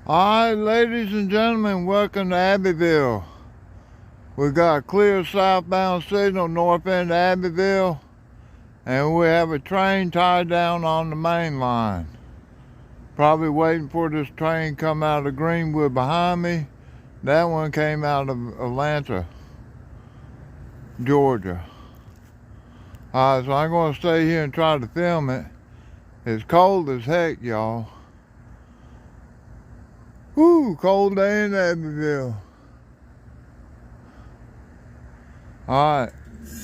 Alright, ladies and gentlemen, welcome to Abbeville. We got a clear southbound signal north end of Abbeville, and we have a train tied down on the main line. Probably waiting for this train to come out of Greenwood behind me. That one came out of Atlanta, Georgia. Alright, so I'm going to stay here and try to film it. It's cold as heck, y'all. Whoo, cold day in Abbeville. Alright,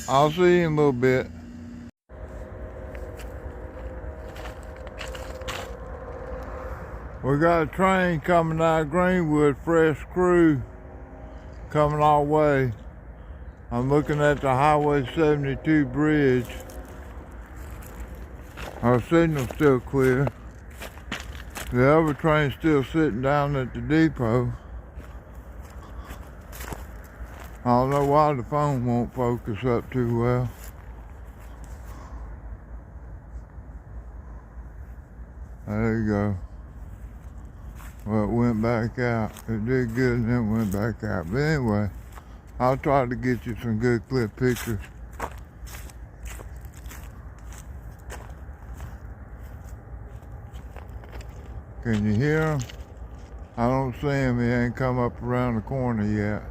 I'll see you in a little bit. We got a train coming out of Greenwood, fresh crew coming our way. I'm looking at the Highway 72 bridge. Our signal's still clear. The other train's still sitting down at the depot. I don't know why the phone won't focus up too well. There you go. Well, it went back out. It did good and then went back out. But anyway, I'll try to get you some good clear pictures. Can you hear him? I don't see him. He ain't come up around the corner yet.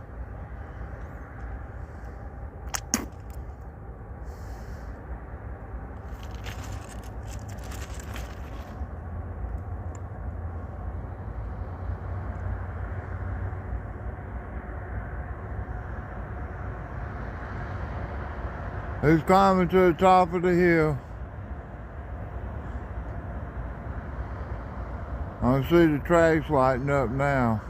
He's climbing to the top of the hill. I see the tracks lighting up now.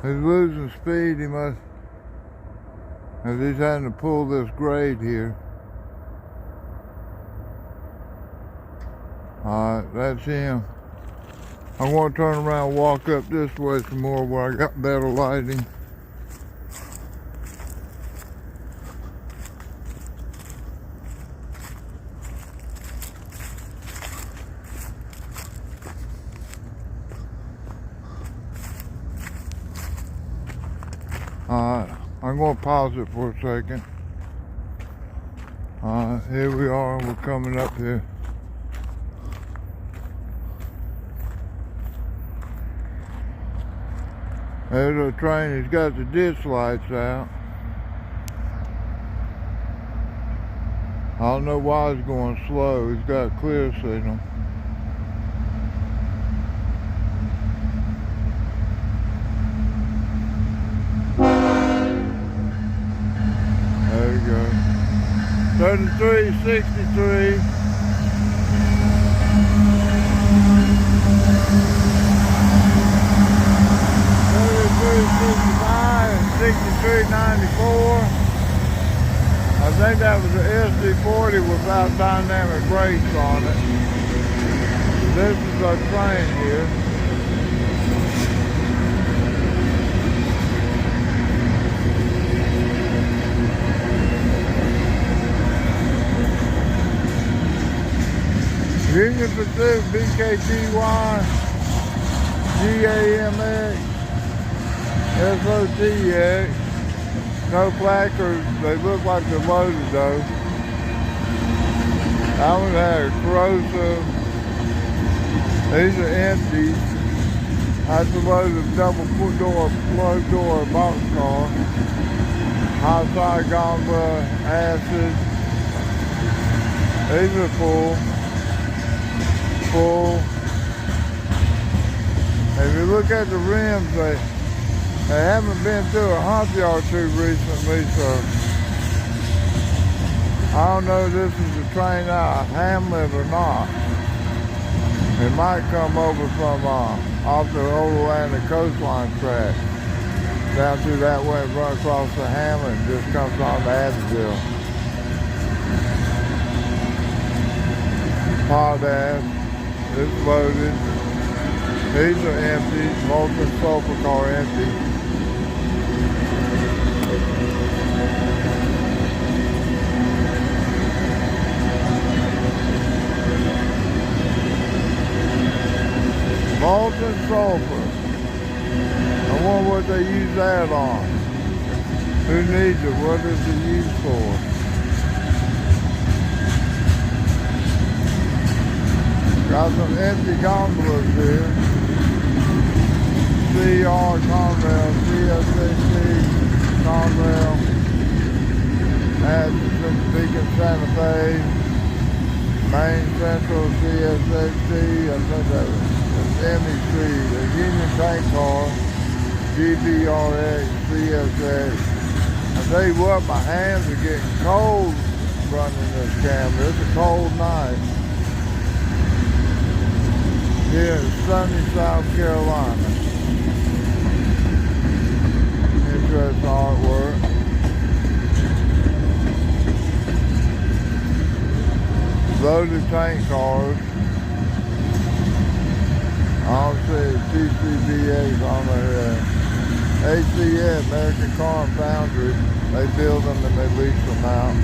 He's losing speed, he must, as he's having to pull this grade here. Alright, that's him. I'm going to turn around and walk up this way some more where I got better lighting. Alright, I'm going to pause it for a second. Here we are, we're coming up here. There's a train, he's got the ditch lights out. I don't know why he's going slow, he's got a clear signal. There you go. 3363. 6365 and 6394. I think that was an SD40 without dynamic brakes on it. This is our train here. Union Pacific BKTY, GAMX, SOTX, no placards, they look like they're loaded though. That one had a corrosive, these are empty. That's a load of double door, low door boxcar. High side gondola, acid, these are full. If you look at the rims, they haven't been through a hump yard or two recently, so I don't know if this is a train out of Hamlet or not. It might come over from off the old Atlantic coastline track down through that way and run across the Hamlet and just comes on to Abbeville. Potash. It's loaded. These are empty. Molten sulfur car empty. molten sulfur. I wonder what they use that on. Who needs it? What is it used for? Got some empty gondolas here. CR Conrail, CSAC Conrail, Atchison, Beacon, Santa Fe, Main Central, CSAC, I think that was MEC, the Union Tank Car, GP40, CSX. I tell you what, my hands are getting cold running this camera. It's a cold night here in sunny South Carolina. Interesting artwork. Loaded tank cars. I'll say TCBA's on there. ACF, American Car and Foundry. They build them and they lease them out.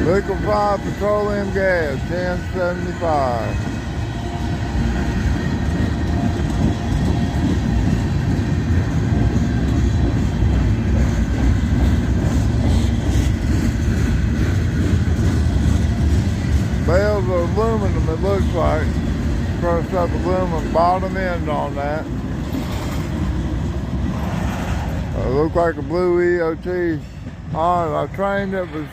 Liquefied petroleum gas, 1075. Bales of aluminum, it looks like. Crushed up aluminum, bottom end on that. It looked like a blue EOT. A train that was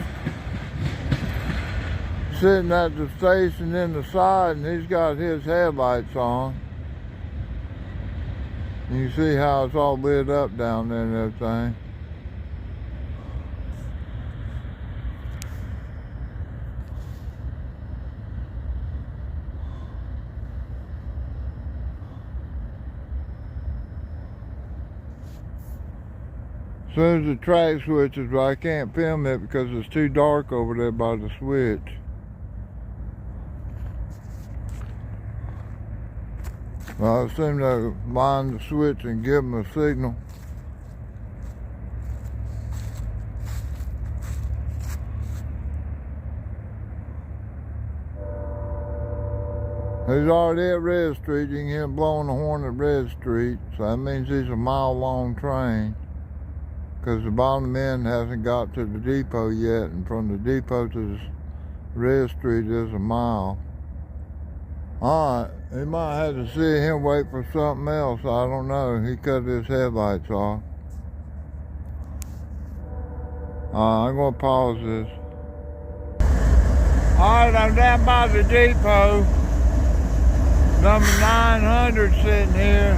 sitting at the station in the side, and he's got his headlights on. You can see how it's all lit up down there and everything. As soon as the track switches, but I can't film it because it's too dark over there by the switch. Well, I assume they'll line the switch and give them a signal. He's already at Red Street. You can hear him blowing the horn at Red Street. So that means he's a mile-long train. Because the bottom end hasn't got to the depot yet. And from the depot to Red Street is a mile. Alright, he might have to see him wait for something else. I don't know. He cut his headlights off. I'm going to pause this. Alright, I'm down by the depot. Number 900 sitting here.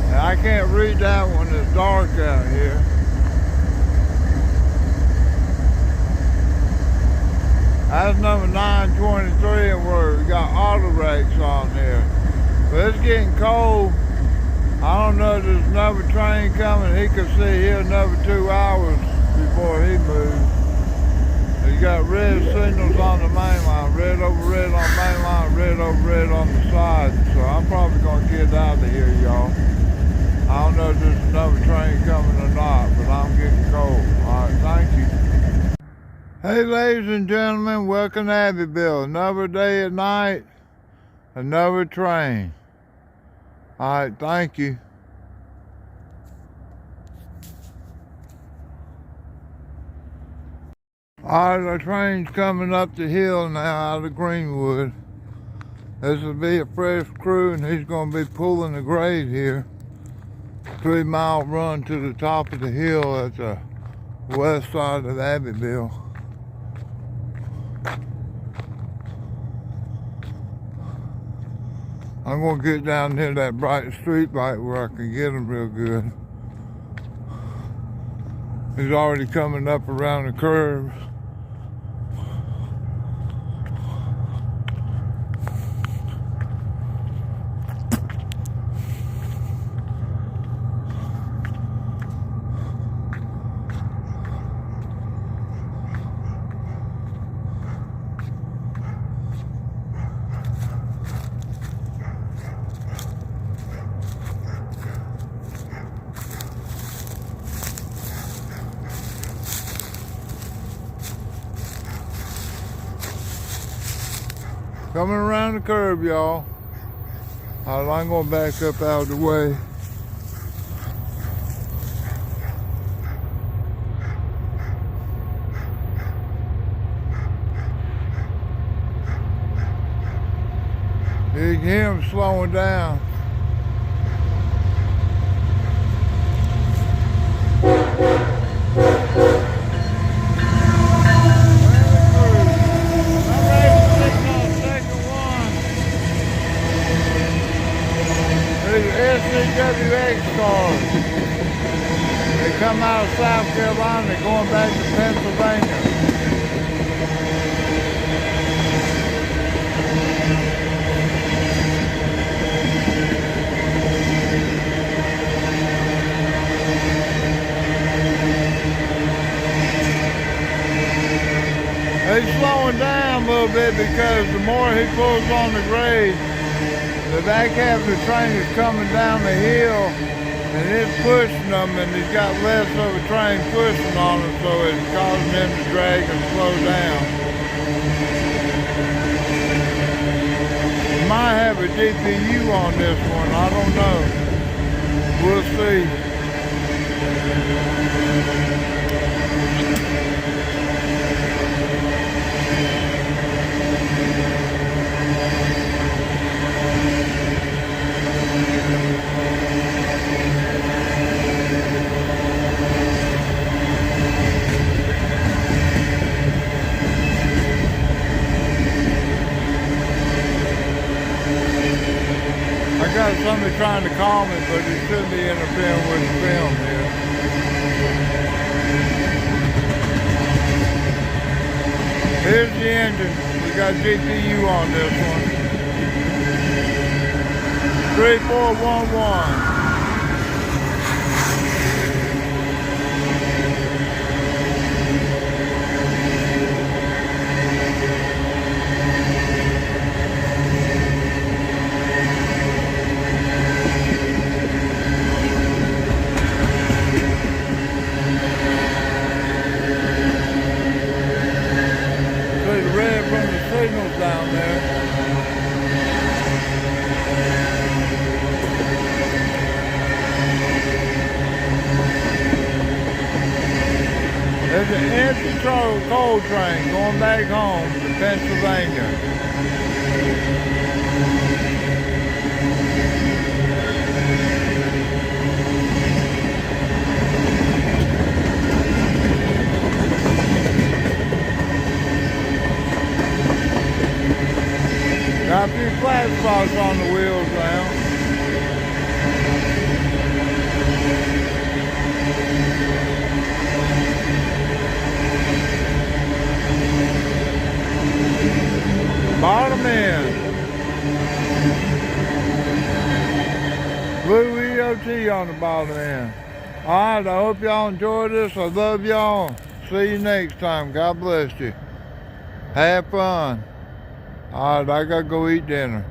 And I can't read that one, it's dark out here. That's number 923, and we got auto brakes on there. But it's getting cold. I don't know if there's another train coming. He could see here another 2 hours before he moves. He's got red signals on the main line, red over red on the main line, red over red on the side. So I'm probably gonna get out of here, y'all. I don't know if there's another train coming or not, but I'm getting cold. All right, thank you. Hey, ladies and gentlemen, welcome to Abbeville. Another day at night, another train. All right, thank you. All right, the train's coming up the hill now out of Greenwood. This will be a fresh crew, and he's going to be pulling the grade here. 3-mile run to the top of the hill at the west side of Abbeville. I'm going to get down near that bright street light where I can get him real good. He's already coming up around the curve. Coming around the curve, y'all. I'm gonna back up out of the way. You can hear him slowing down. SCWX cars. They come out of South Carolina, they're going back to Pennsylvania. He's slowing down a little bit because the more he pulls on the grade, the back half of the train is coming down the hill and it's pushing them, and he's got less of a train pushing on him, so it's causing him to drag and slow down. He might have a DPU on this one, I don't know. We'll see. I got somebody trying to call me, but it shouldn't be interfering with the film here. Here's the engine. We got GPU on this one. 3411. Signals down there. There's an empty coal train going back home to Pennsylvania. Got a few flat spots on the wheels now. Bottom end. Blue EOT on the bottom end. Alright, I hope y'all enjoyed this. I love y'all. See you next time. God bless you. Have fun. Alright, I gotta go eat dinner.